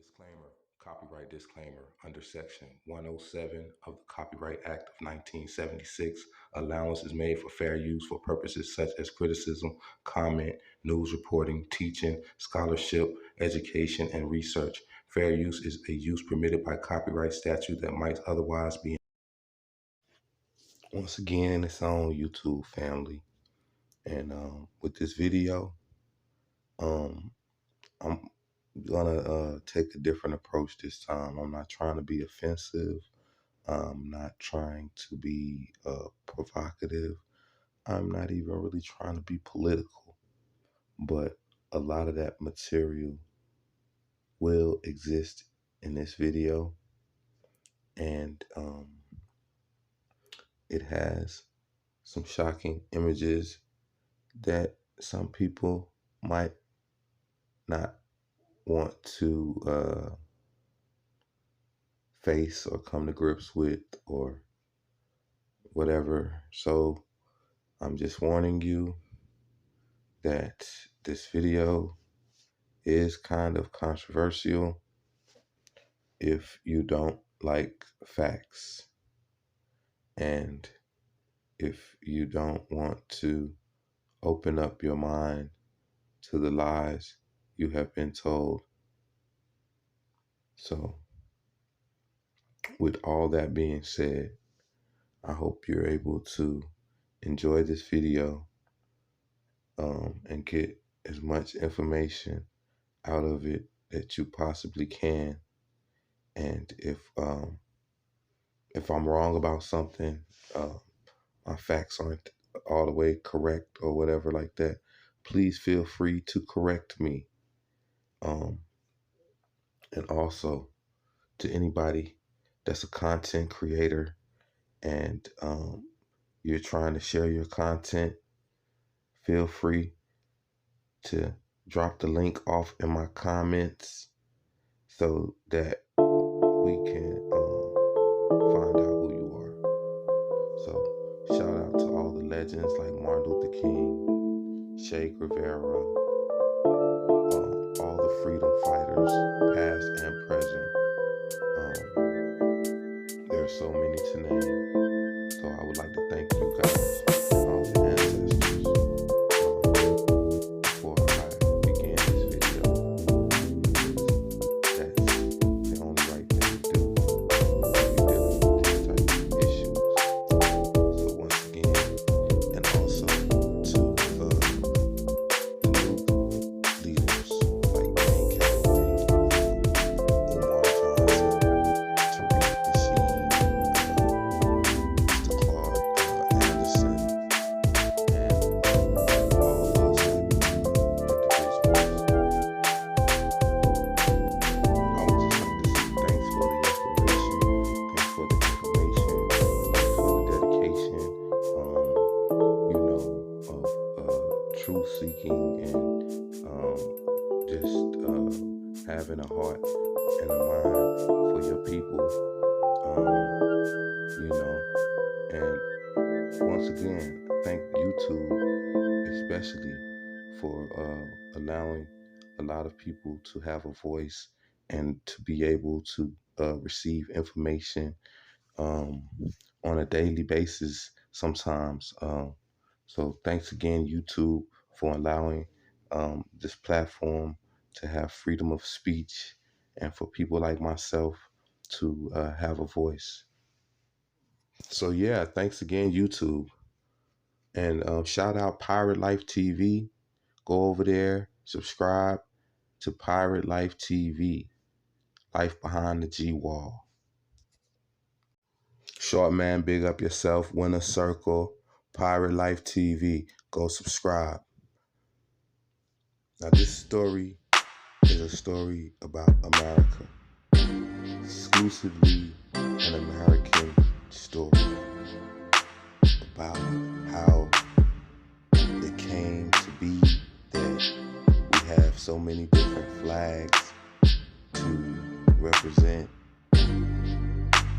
Disclaimer, copyright disclaimer. Under Section 107 of the Copyright Act of 1976, allowance is made for fair use for purposes such as criticism, comment, news reporting, teaching, scholarship, education, and research. Fair use is a use permitted by copyright statute that might otherwise be. Once again, it's on YouTube, family. And with this video, I'm gonna take a different approach this time. I'm not trying to be offensive. I'm not trying to be provocative. I'm not even really trying to be political. But a lot of that material will exist in this video, and it has some shocking images that some people might not want to face or come to grips with or whatever. So I'm just warning you that this video is kind of controversial if you don't like facts, and if you don't want to open up your mind to the lies you have been told. So with all that being said, I hope you're able to enjoy this video and get as much information out of it that you possibly can. And if I'm wrong about something, my facts aren't all the way correct or whatever like that, please feel free to correct me. And also to anybody that's a content creator and you're trying to share your content, feel free to drop the link off in my comments so that we can find out who you are. So shout out to all the legends like Martin Luther King, Che Guevara, all the freedom fighters, past and present. There's so many to name. So I would like to thank you guys, all the ancestors. Before I begin this video, that's the only right thing to do when you're dealing with these type of issues. So once again, and also to the youth leaders like King Calloway, Omar Johnson, Tariq Nasheed, Mr. Claude Anderson, and all those individuals. I would just like to say thanks for the inspiration, thanks for the information, thanks for the dedication, of truth seeking and just having a heart and a mind for your people, and once again, thank YouTube especially for allowing a lot of people to have a voice and to be able to receive information on a daily basis sometimes. So thanks again, YouTube, for allowing this platform to have freedom of speech and for people like myself to have a voice. So yeah, thanks again, YouTube. And shout out Pirate Life TV. Go over there, subscribe to Pirate Life TV, Life Behind the G-Wall. Short man, big up yourself, Winner Circle, Pirate Life TV. Go subscribe. Now this story is a story about America. Exclusively an American story about how it came to be that we have so many different flags to represent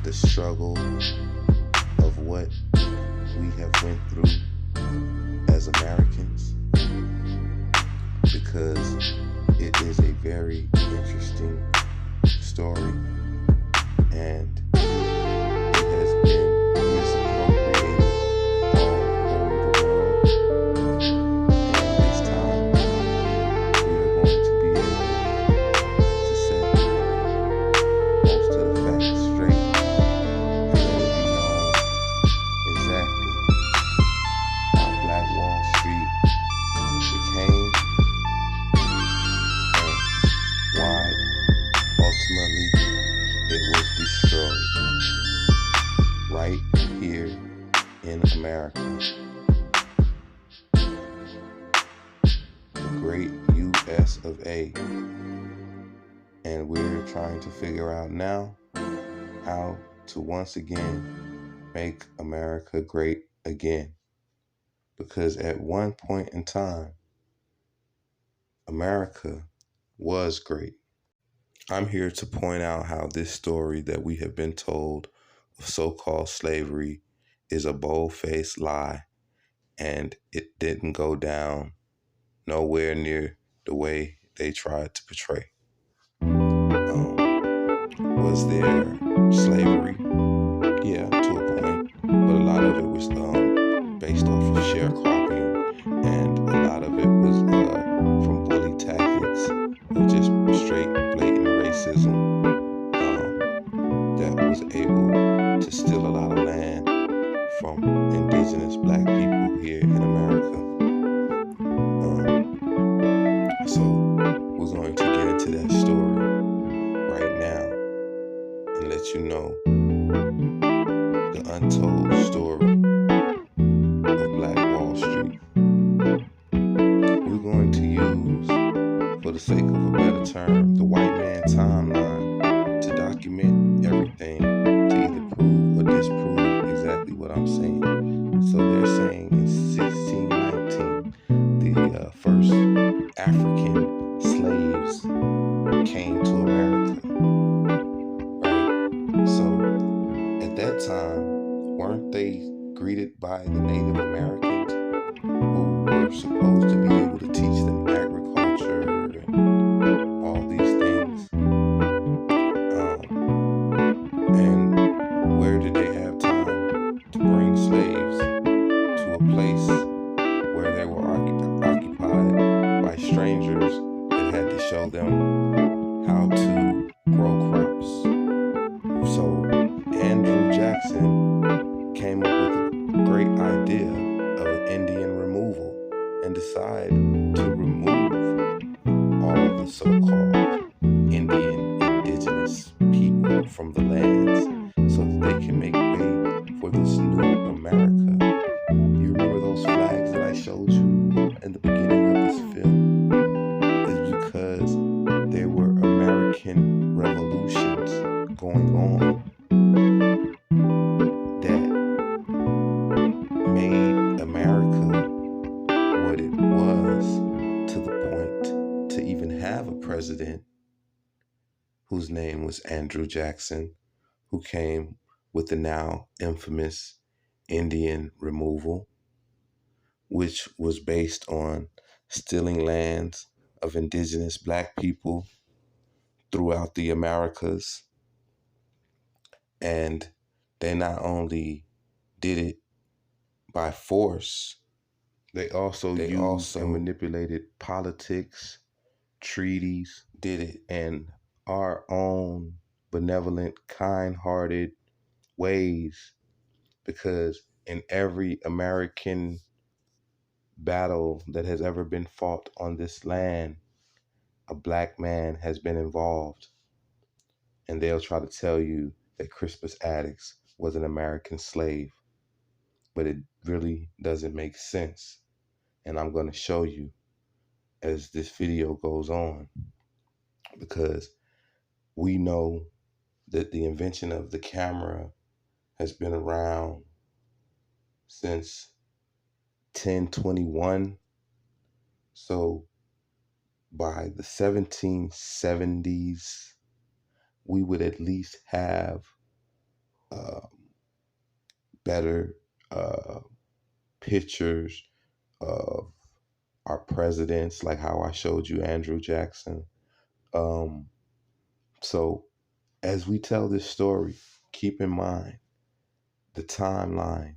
the struggle of what we have went through as Americans, because it is a very interesting And we're trying to figure out now how to once again make America great again. Because at one point in time, America was great. I'm here to point out how this story that we have been told of so-called slavery is a bold-faced lie, and it didn't go down nowhere near the way they tried to portray. Was there slavery? Yeah, to a point, but a lot of it was based off of sharecropping, and a lot of it was from bully tactics of just straight blatant racism that was able to steal a lot of land from indigenous black people here in America. So we're going to get into that story right now and let you know the untold story of Black Wall Street. We're going to use, for the sake of a better term, the white man timeline to document everything to either prove or disprove exactly what I'm saying. So they're saying in 1619, the first African slaves came to America, right? So at that time, weren't they greeted by the Native Americans who were supposed to be able to teach them agriculture and all these things? And where did they have time to bring slaves to a place where they were occupied by strangers that had to show them how to grow crops? So Andrew Jackson came up with a great idea of an Indian removal and decided to remove all the so-called indigenous people from the lands so that they can make way for this new America. You remember those flags that I showed you in the beginning of this film? It's because there were American revolutions going on that made America what it was, to the point to even have a president whose name was Andrew Jackson, who came with the now infamous Indian removal, which was based on stealing lands of indigenous black people throughout the Americas. And they not only did it by force, they also used and manipulated politics, treaties, did it in our own benevolent, kind-hearted ways, because in every American battle that has ever been fought on this land, a black man has been involved. And they'll try to tell you that Crispus Attucks was an American slave, but it really doesn't make sense. And I'm going to show you as this video goes on, because we know that the invention of the camera has been around since 1021. So by the 1770s, we would at least have better pictures of our presidents, like how I showed you Andrew Jackson. So as we tell this story, keep in mind the timeline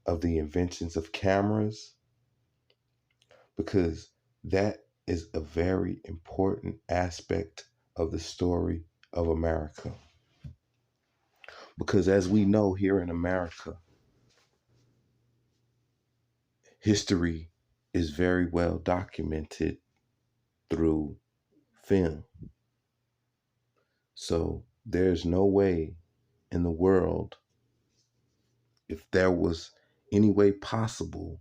of the inventions of cameras, because that is a very important aspect of the story of America. Because as we know, here in America, history is very well documented through film. So there's no way in the world, if there was any way possible,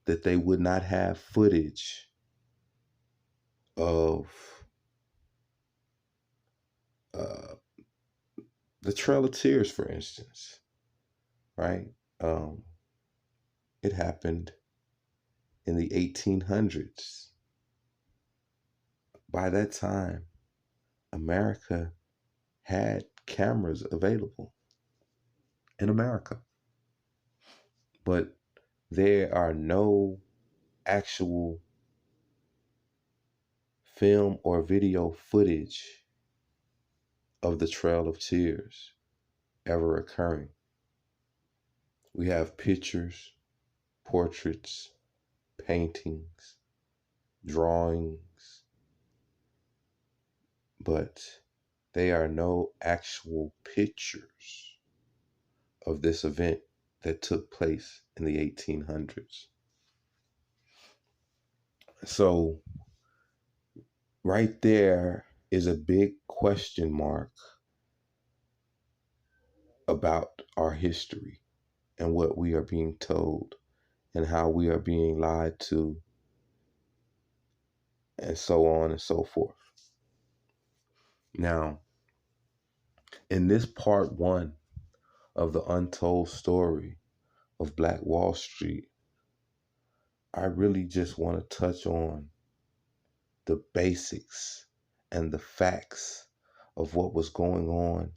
that they would not have footage of The Trail of Tears, for instance, right? Um, it happened in the 1800s. By that time, America had cameras available in America, but there are no actual film or video footage of the Trail of Tears ever occurring. We have pictures, portraits, paintings, drawings, but they are no actual pictures of this event that took place in the 1800s. So, right there is a big question mark about our history and what we are being told and how we are being lied to, and so on and so forth. Now, in this part one of the untold story of Black Wall Street, I really just want to touch on the basics and the facts of what was going on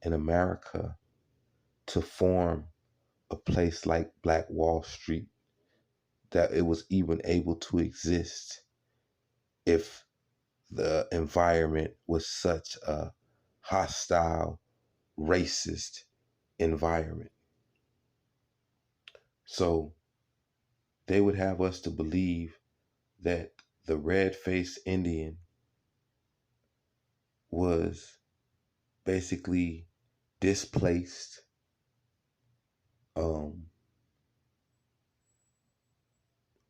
in America to form a place like Black Wall Street, that it was even able to exist if the environment was such a hostile, racist environment. So they would have us to believe that the red-faced Indian was basically displaced, um,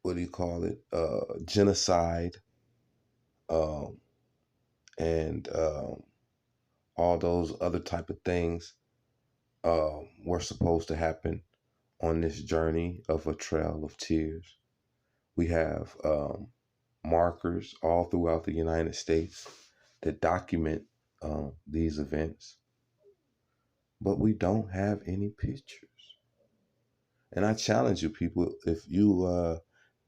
what do you call it? Genocide, um, and all those other type of things were supposed to happen on this journey of a trail of tears. We have markers all throughout the United States that document these events, but we don't have any pictures. And I challenge you, people, if you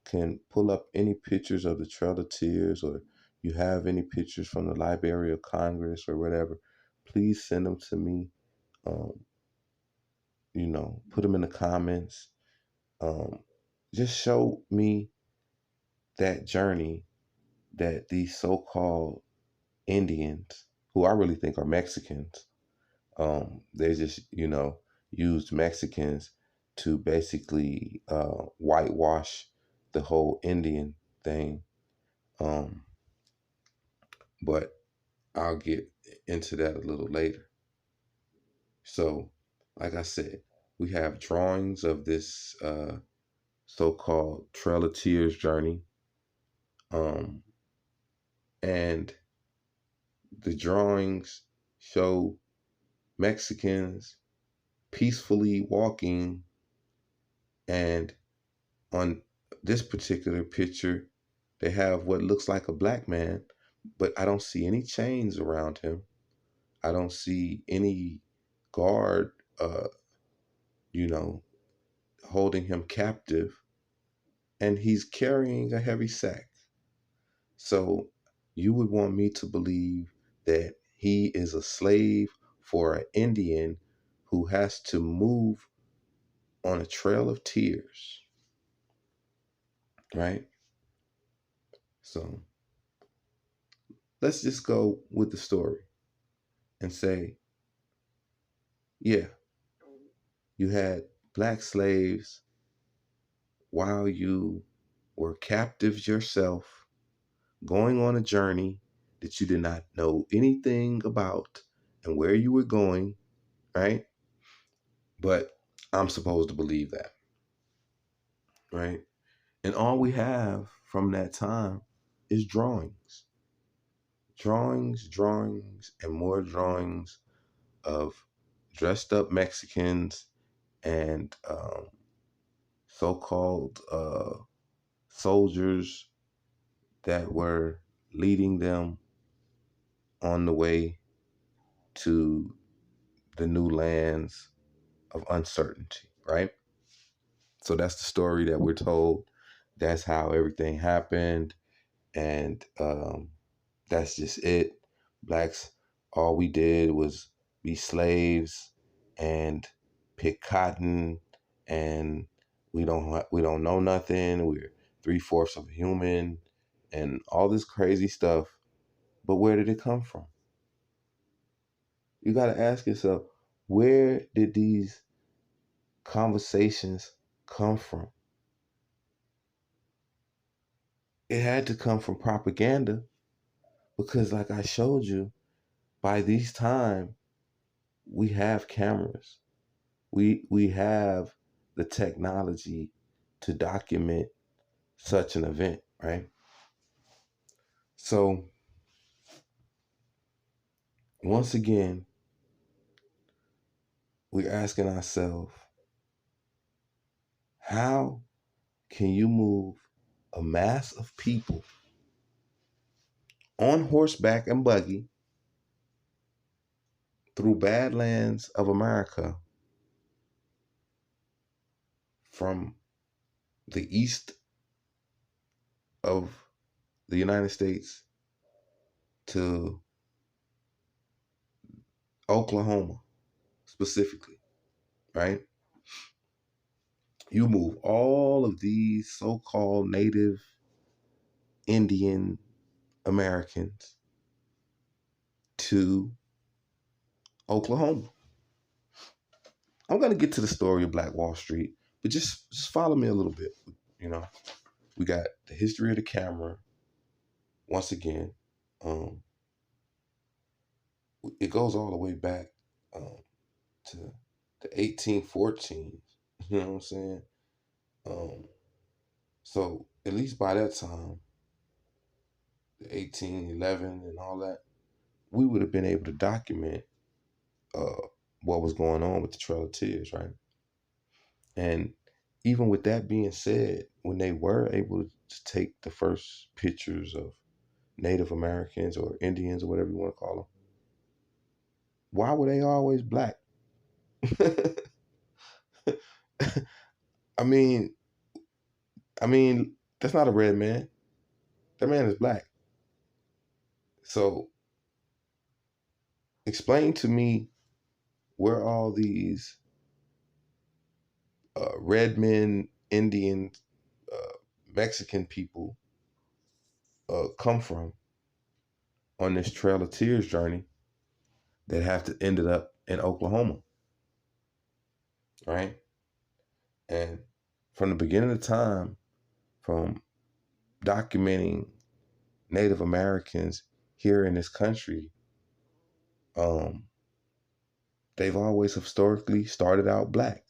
can pull up any pictures of the Trail of Tears, or you have any pictures from the Library of Congress or whatever, please send them to me. Um, put them in the comments. Um, just show me that journey that these so-called Indians, who I really think are Mexicans, they just, used Mexicans to basically whitewash the whole Indian thing. Um, but I'll get into that a little later. So, like I said, we have drawings of this so-called Trail of Tears journey. Um, and the drawings show Mexicans peacefully walking, and on this particular picture, they have what looks like a black man, but I don't see any chains around him. I don't see any guard, you know, holding him captive, and he's carrying a heavy sack. So you would want me to believe that he is a slave for an Indian who has to move on a trail of tears, right? So let's just go with the story and say, yeah, you had black slaves while you were captives yourself, going on a journey that you did not know anything about and where you were going, right? But I'm supposed to believe that, right? And all we have from that time is drawings, drawings, and more drawings of dressed up Mexicans and so-called soldiers that were leading them on the way to the new lands of uncertainty, right? So that's the story that we're told. That's how everything happened. And that's just it. Blacks, all we did was be slaves and pick cotton, and we don't know nothing. We're 3/4 of a human, and all this crazy stuff. But where did it come from? You got to ask yourself, where did these conversations come from? It had to come from propaganda because, like I showed you, by these time we have cameras. We have the technology to document such an event, right? So once again, we're asking ourselves, how can you move a mass of people on horseback and buggy through badlands of America from the east of the United States to Oklahoma specifically, right? You move all of these so-called Native Indian Americans to Oklahoma. I'm going to get to the story of Black Wall Street, but just follow me a little bit. You know, we got the history of the camera. Once again, um, it goes all the way back to the 1814s. You know what I'm saying? Um, so at least by that time, the 1811 and all that, we would have been able to document uh, what was going on with the Trail of Tears, right? And even with that being said, when they were able to take the first pictures of Native Americans or Indians or whatever you want to call them, why were they always black? I mean, I mean, that's not a red man. That man is black. So explain to me where all these red men, Indian, uh, Mexican people come from on this Trail of Tears journey that have to ended up in Oklahoma, right? And from the beginning of time, from documenting Native Americans here in this country, um, they've always historically started out black.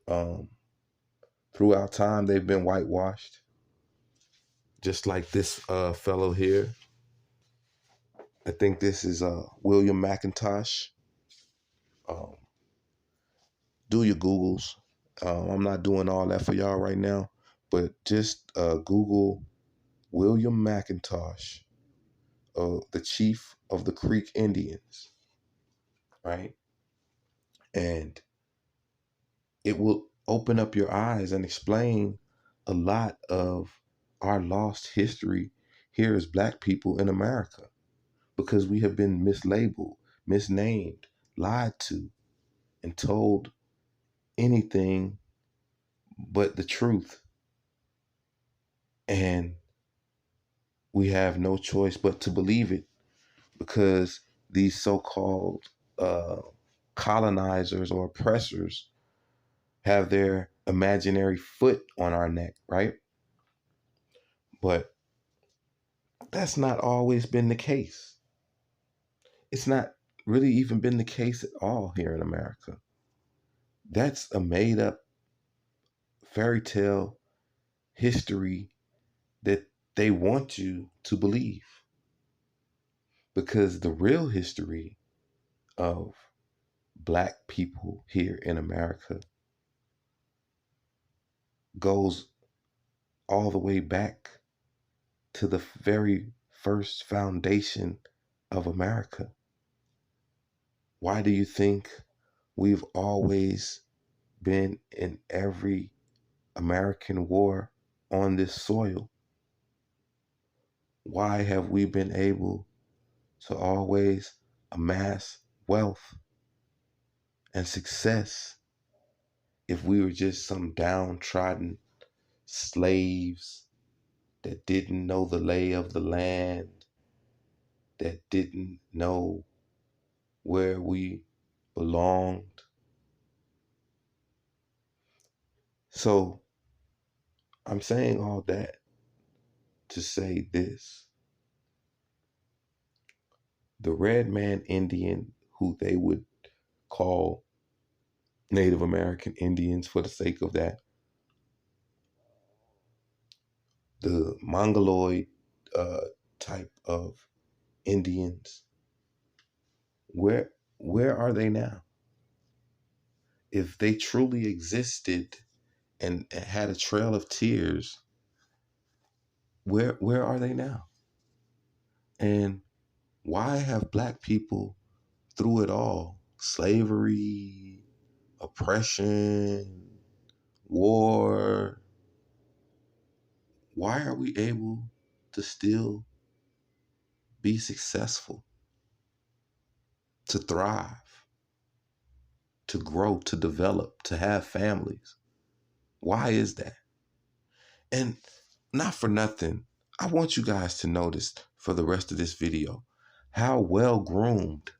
Um, Throughout time, they've been whitewashed, just like this fellow here. I think this is William McIntosh. Um, do your Googles. I'm not doing all that for y'all right now, but just Google William McIntosh, the chief of the Creek Indians, right? And it will open up your eyes and explain a lot of our lost history here as Black people in America, because we have been mislabeled, misnamed, lied to, and told anything but the truth. And we have no choice but to believe it, because these so-called uh, colonizers or oppressors have their imaginary foot on our neck, right? But that's not always been the case. It's not really even been the case at all here in America. That's a made up fairy tale history that they want you to believe, because the real history of Black people here in America goes all the way back to the very first foundation of America. Why do you think we've always been in every American war on this soil? Why have we been able to always amass wealth and success if we were just some downtrodden slaves that didn't know the lay of the land, that didn't know where we belonged? So I'm saying all that to say this. The red man Indian, who they would call Native American Indians for the sake of that, the Mongoloid uh, type of Indians, where where are they now? If they truly existed and had a trail of tears, where are they now? And why have black people, through it all, slavery, oppression, war, why are we able to still be successful, to thrive, to grow, to develop, to have families? Why is that? And not for nothing, I want you guys to notice for the rest of this video how well groomed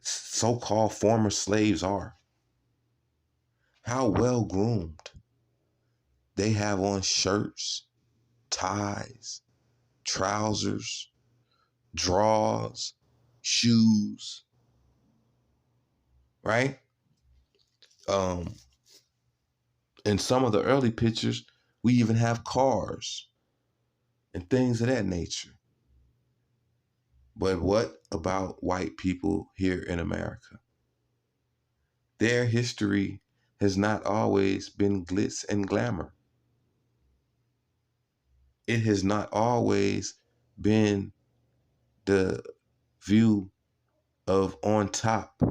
so-called former slaves are. How well groomed. They have on shirts, ties, trousers, drawers, shoes, right? Um, in some of the early pictures, we even have cars and things of that nature. But what about white people here in America? Their history has not always been glitz and glamour. It has not always been the view of on top.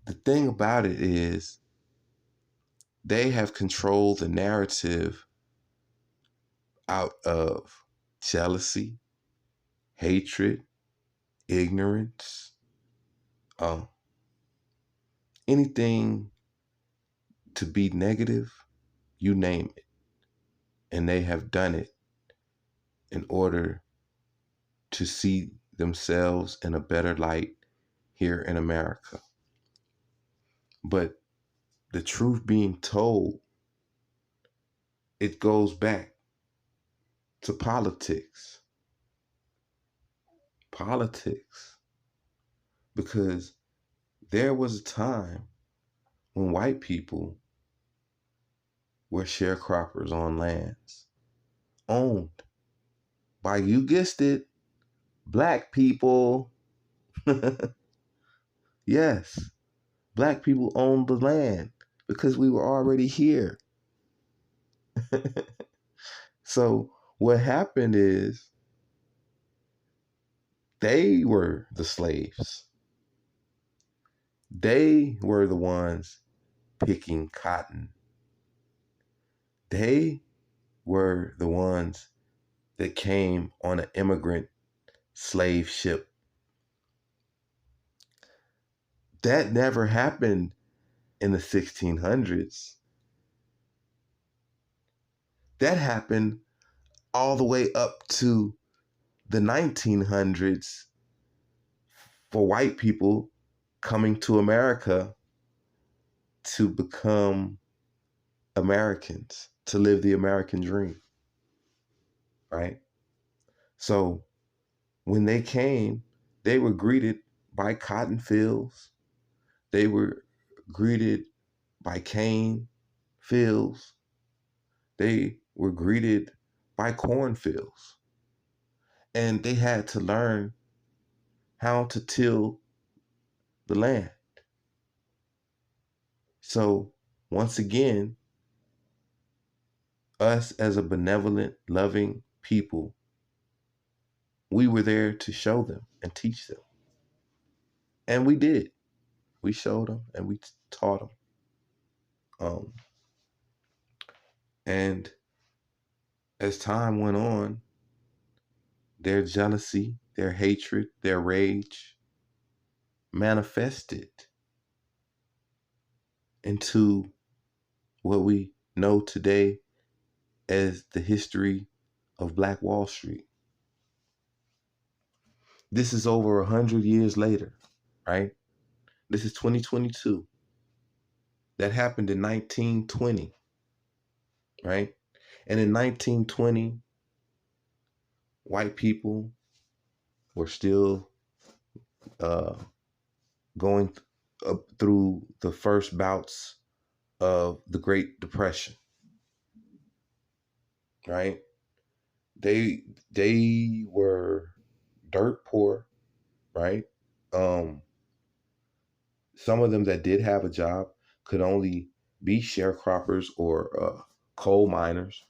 The thing about it is they have controlled the narrative out of jealousy, hatred, ignorance, um, anything to be negative, you name it. And they have done it in order to see themselves in a better light here in America. But the truth being told, it goes back to politics. Politics. Because there was a time when white people were sharecroppers on lands owned by, you guessed it, black people. Yes, black people owned the land because we were already here. So what happened is they were the slaves. They were the ones picking cotton. They were the ones that came on an immigrant slave ship. That never happened in the 1600s. That happened all the way up to the 1900s for white people coming to America to become Americans, to live the American dream, right? So when they came, they were greeted by cotton fields. They were greeted by cane fields. They were greeted by cornfields. And they had to learn how to till the land. So once again, us as a benevolent, loving people We were there to show them and teach them. And we did. We showed them and we taught them. Um, and as time went on, their jealousy, their hatred, their rage manifested into what we know today as the history of Black Wall Street. This is over 100 years later, right? This is 2022. That happened in 1920, right? And in 1920, white people were still uh, going through the first bouts of the Great Depression, right? They were dirt poor, right? Um, some of them that did have a job could only be sharecroppers or coal miners,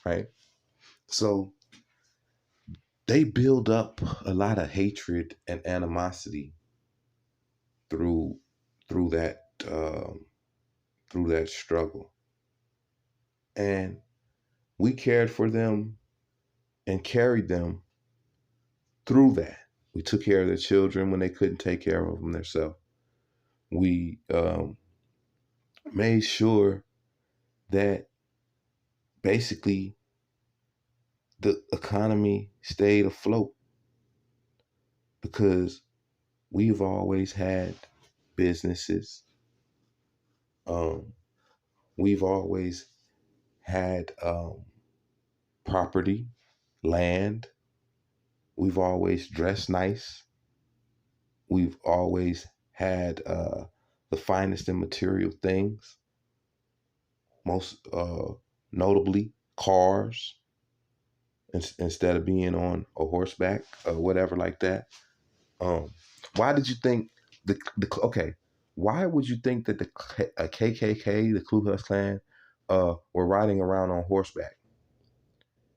right? So they build up a lot of hatred and animosity through through that um, through that struggle, and we cared for them and carried them through that. We took care of their children when they couldn't take care of them themselves. We made sure that basically the economy stayed afloat because we've always had businesses. Um, we've always had property, land. We've always dressed nice. We've always had the finest in material things, most notably cars, instead of being on a horseback or whatever like that. Um, why did you think okay? Why would you think that the KKK, the Ku Klux Klan, were riding around on horseback?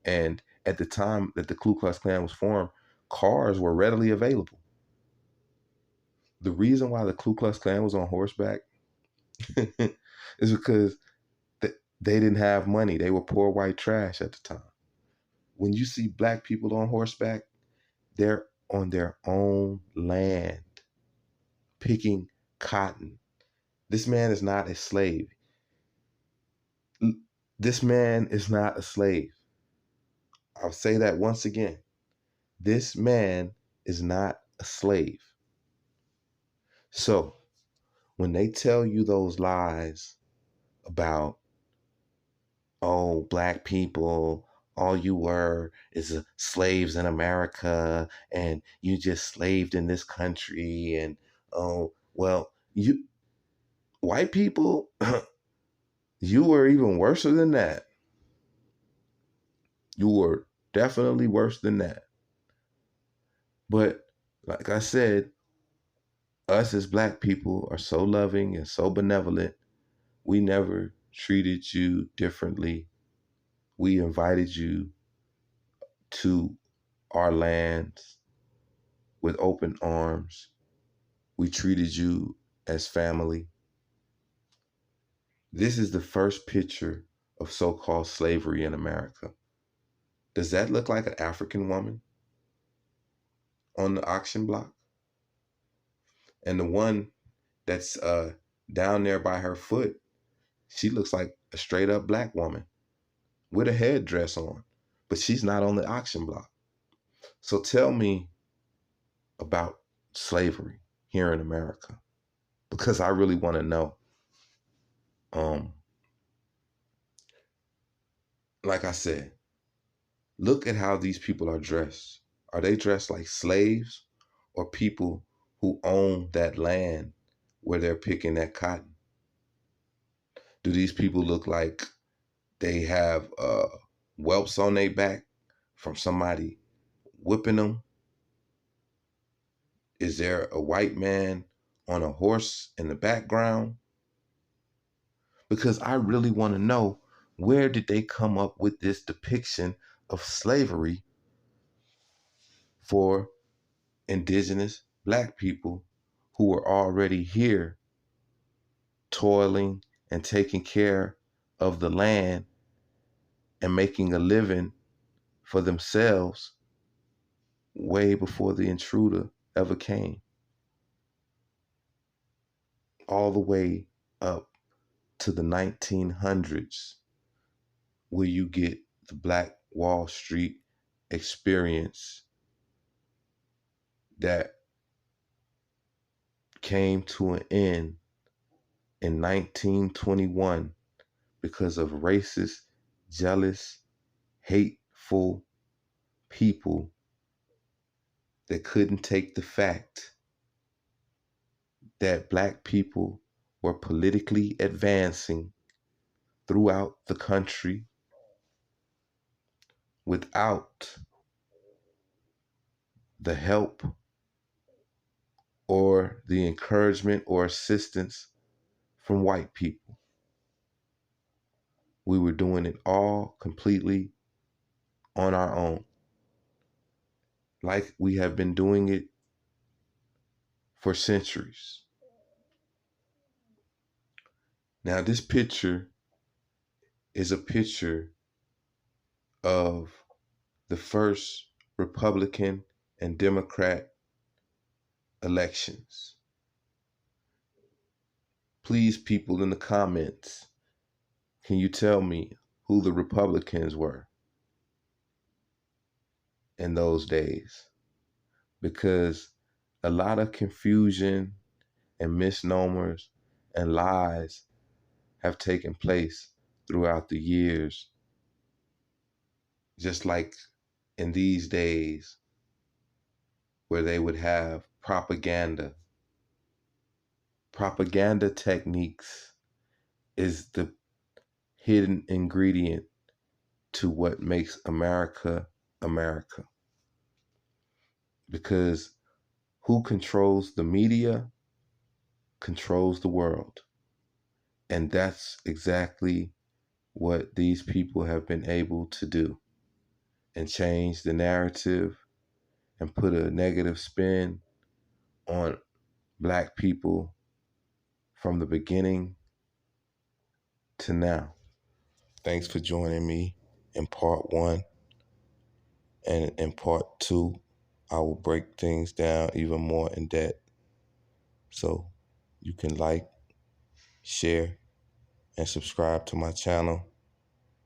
And at the time that the Ku Klux Klan was formed, cars were readily available. The reason why the Ku Klux Klan was on horseback is because they didn't have money. They were poor white trash at the time. When you see black people on horseback, they're on their own land picking cotton. This man is not a slave. This man is not a slave. I'll say that once again. This man is not a slave. So when they tell you those lies about, oh, black people, all you were is slaves in America and you just slaved in this country, and oh, well, you white people, you were even worse than that. You were definitely worse than that. But like I said, us as black people are so loving and so benevolent. We never treated you differently. We invited you to our lands with open arms. We treated you as family. This is the first picture of so-called slavery in America. Does that look like an African woman on the auction block? And the one that's down there by her foot, she looks like a straight up black woman with a headdress on, but she's not on the auction block. So tell me about slavery here in America, because I really want to know. Um, like I said, look at how these people are dressed. Are they dressed like slaves or people who own that land where they're picking that cotton? Do these people look like they have whelps on their back from somebody whipping them? Is there a white man on a horse in the background? Because I really want to know, where did they come up with this depiction of slavery for indigenous black people who were already here toiling and taking care of the land and making a living for themselves way before the intruder ever came, all the way up to the 1900s, where you get the Black Wall Street experience that came to an end in 1921 because of racist, jealous, hateful people that couldn't take the fact that black people were politically advancing throughout the country without the help or the encouragement or assistance from white people. We were doing it all completely on our own, like we have been doing it for centuries. Now, this picture is a picture of the first Republican and Democrat elections. Please, people in the comments, can you tell me who the Republicans were in those days? Because a lot of confusion and misnomers and lies have taken place throughout the years, just like in these days where they would have propaganda. Propaganda techniques is the hidden ingredient to what makes America America. Because who controls the media controls the world. And that's exactly what these people have been able to do, and change the narrative and put a negative spin on black people from the beginning to now. Thanks for joining me in part one. And in part two, I will break things down even more in depth. So you can like, share, and subscribe to my channel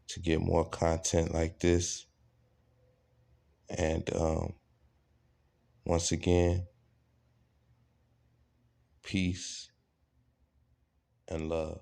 to get more content like this. And once again, peace and love.